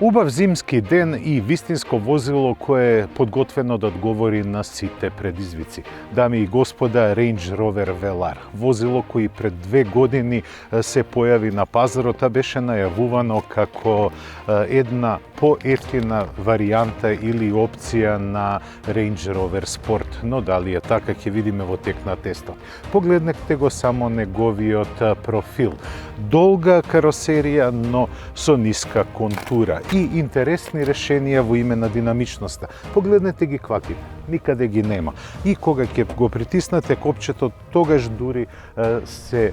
Убав зимски ден и вистинско возило кое е подготвено да одговори на сите предизвици. Дами и господа, Range Rover Velar. Возило кои пред 2 години се појави на пазарот, а беше најавувано како една поевтина варијанта или опција на Range Rover Sport. Но дали е така, ќе видиме во тек на тестот. Погледнете го само неговиот профил. Долга каросерија, но со ниска контура и интересни решенија во име на динамичноста. Погледнете ги кваките, никаде ги нема. И кога ќе го притиснете копчето, тогаш дури се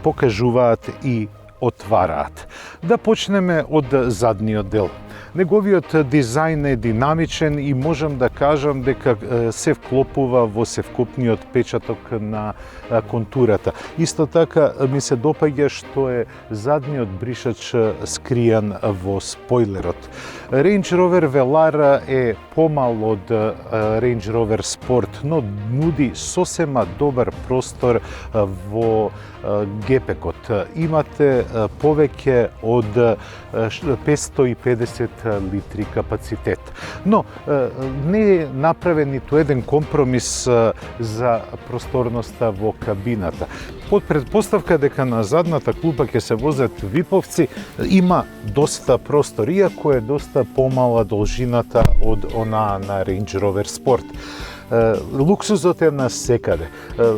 покажуваат и отвараат. Да почнеме од задниот дел. Неговиот дизајн е динамичен и можам да кажам дека се вклопува во севкупниот печаток на контурата. Исто така ми се допаѓа што е задниот бришач скријан во спойлерот. Range Rover Velar е помал од Range Rover Sport, но нуди сосема добар простор во гепекот. Имате повеќе од 550 литри капацитет. Но не е направен ниту еден компромис за просторноста во кабината. Под предпоставка дека на задната клупа ќе се возат виповци, има доста простор, иако е доста помала должината од онаа на Range Rover Sport. Луксузот е на секаде.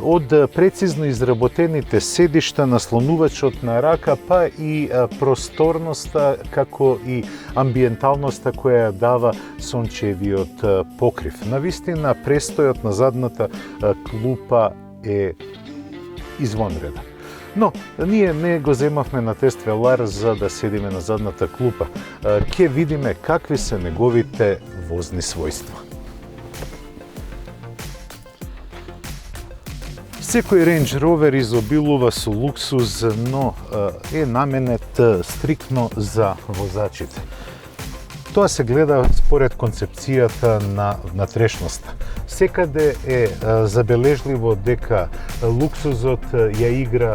Од прецизно изработените седишта, наслонувачот на рака, па и просторноста, како и амбиенталноста која дава сончевиот покрив. Навистина, престојот на задната клупа е извонреден. Но, ние не го земавме на тест Velar за да седиме на задната клупа. Ке видиме какви се неговите возни својства. Секој Range Rover изобилува со луксуз, но е наменет стриктно за возачите. Тоа се гледа според концепцијата на внатрешноста. Секаде е забележливо дека луксузот ја игра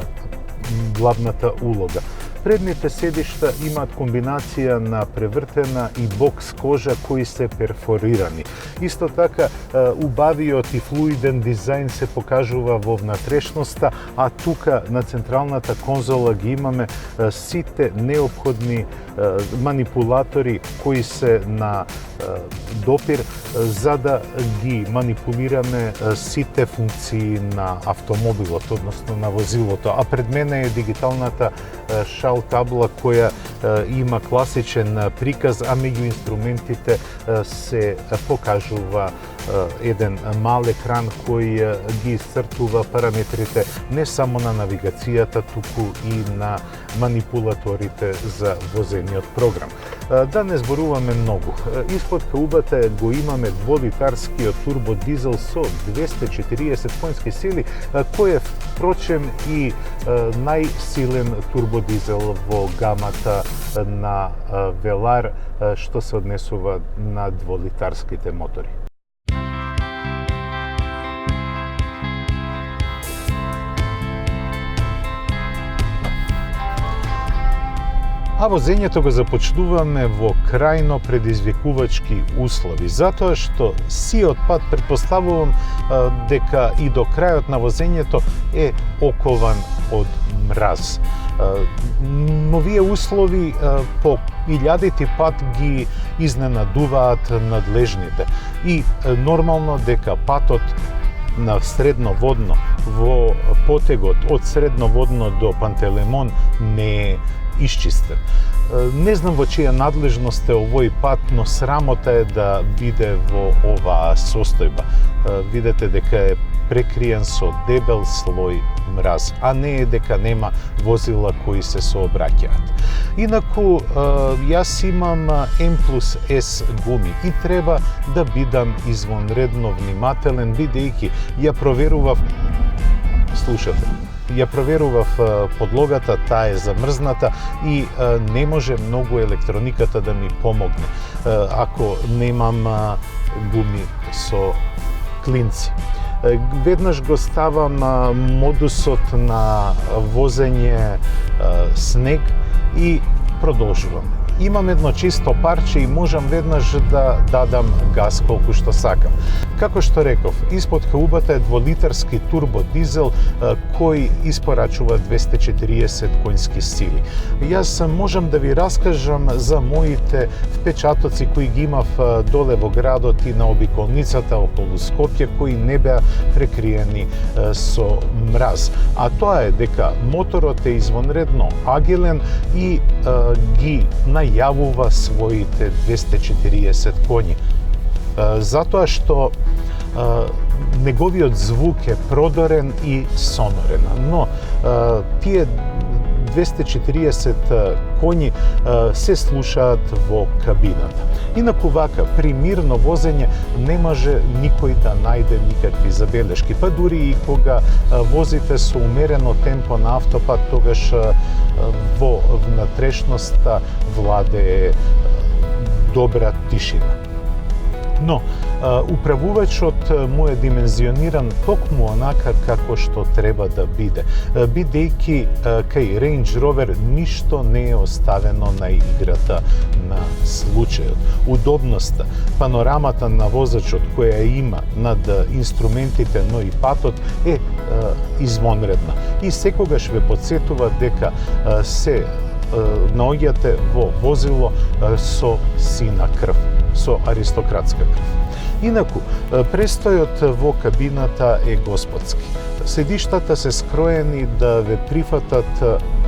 главната улога. Предните седишта имаат комбинација на превртена и бокс кожа кои се перфорирани. Исто така, убавиот и флуиден дизајн се покажува во внатрешноста, а тука на централната конзола ги имаме сите неопходни манипулатори кои се на допир за да ги манипулираме сите функции на автомобилот, односно на возилото. А пред мене е дигиталната шал табла која има класичен приказ, а меѓу инструментите се покажува еден мал екран кој ги исцртува параметрите не само на навигацијата, туку и на манипулаторите за возениот програм. Да не зборуваме многу. Испод каубата го имаме 2-литарскиот турбодизел со 240 конски сили, кој е впрочем и најсилен турбодизел во гамата на Velar што се однесува на 2-литарските мотори. А возењето го започнуваме во крајно предизвикувачки услови, затоа што сиот пат предпоставувам дека и до крајот на возењето е окован од мраз. Но вие услови по илјадити пат ги изненадуваат надлежните и нормално дека патот на средноводно во потегот од средноводно до Пантелеймон не е исчистен. Не знам во чија надлежност е овој пат, но срамота е да биде во оваа состојба. Видете дека е прекриен со дебел слој мраз, а не е дека нема возила кои се сообраќаат. Инаку, јас имам M+S гуми и треба да бидам извонредно внимателен, бидејќи ја проверував подлогата, таа е замрзната и не може многу електрониката да ми помогне ако немам гуми со клинци. Веднаш го ставам модусот на возење снег и продолжувам. имам едно чисто парче и можам веднаш да дадам газ колку што сакам. Како што реков, испод хаубата е 2-литарски турбо дизел кој испорачува 240 конски сили. Јас можам да ви раскажам за моите впечатоци кои ги имав доле во градот и на обиколницата околу Скопје, кои не беа прекриени со мраз. А тоа е дека моторот е извонредно агилен и ги најавува своите 240 коњи. Затоа што неговиот звук е продорен и сонорен, но тие 240 коњи се слушаат во кабината. Инаку вака, при мирно возење не може никој да најде никакви забелешки, па дури и кога возите со умерено темпо на автопат, тогаш во внатрешноста владее добра тишина. Но, управувачот му е димензиониран токму онака како што треба да биде, бидејќи кај Range Rover ништо не е оставено на играта на случајот. Удобноста, панорамата на возачот која има над инструментите, но и патот е извонредна и секогаш ве потсетува дека се наоѓате во возило со сина крв, со аристократска крв. Инаку, престојот во кабината е господски. Седиштата се скроени да ве прифатат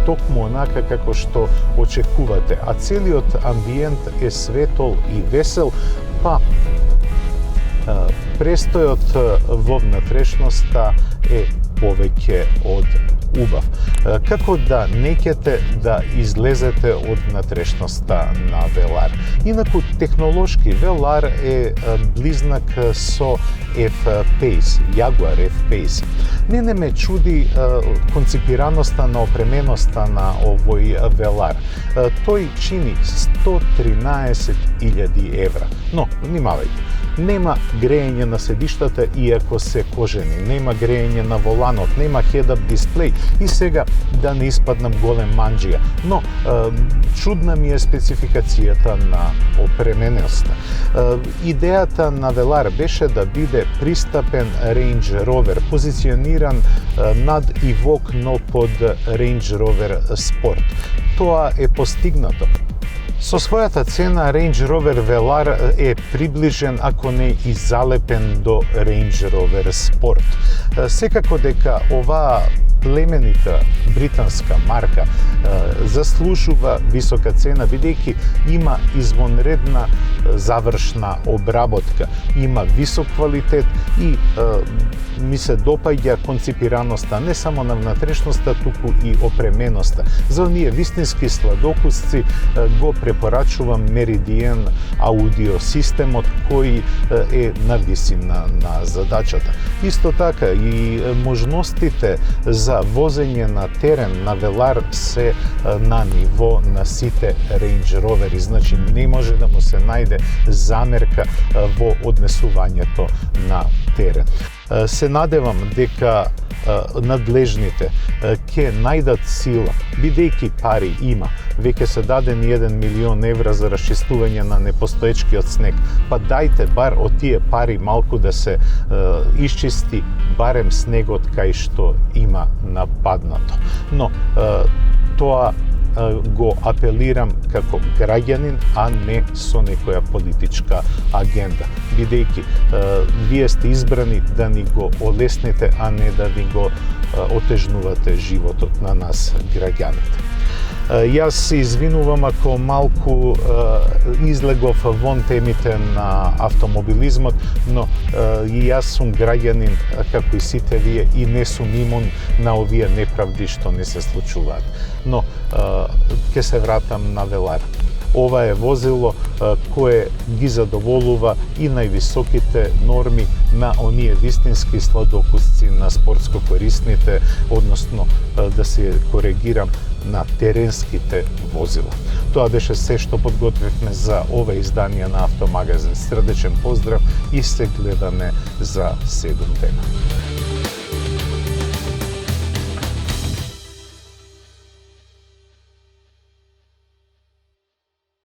токму онака како што очекувате, а целиот амбиент е светол и весел, па престојот во внатрешноста е повеќе од убав. Како да не ќете да излезете од внатрешноста на Велар. Инаку технолошки Велар е близнак со F-Pace, Jaguar F-Pace. Не ме чуди конципираноста на опременоста на овој Велар. Тој чини 113.000 евра. Но, внимавајте, нема грејење на седиштата иако се кожени, нема грејење на воланот, нема head-up дисплеј и сега да не испаднам голем манџија. Но чудна ми е спецификацијата на опременоста. Идејата на Велар беше да биде пристапен Range Rover, позициониран над и во кно под Range Rover Sport. Тоа е постигнато. Со својата цена Range Rover Velar е приближен, ако не и залепен до Range Rover Sport. Секако дека оваа племенита британска марка заслужува висока цена, бидејќи има извонредна завршна обработка, има висок квалитет и ми се допаѓа конципираноста не само на внатрешноста, туку и опременоста. За оние вистински сладокусци го препорачувам Meridian аудио системот кој е на висина на задачата. Исто така и можностите за возење на терен на Велар се на ниво на сите Range Roveri, значи не може да му се најде замерка во однесувањето на терен. Се надевам дека надлежните ќе најдат сила, бидејќи пари има. Веќе се дадени 1 милион евра за расчистување на непостоечкиот снег. Па дајте бар од тие пари малку да се исчисти барем снегот кај што има нападнато. Но тоа го апелирам како граѓанин, а не со некоја политичка агенда. Бидејќи вие сте избрани да ни го олесните, а не да ви го отежнувате животот на нас граѓаните. Јас се извинувам ако малку излегов вон темите на автомобилизмот, но и јас сум граѓанин како и сите вие и не сум имун на овие неправди што не се случуваат. Но ќе се вратам на Велар. Ова е возило кое ги задоволува и највисоките норми на оние вистински сладокусци на спортско корисните, односно да се коригирам на теренските возила. Тоа беше се што подготвивме за ова издание на Автомагазин. Срдечен поздрав и се гледаме за 7 дена.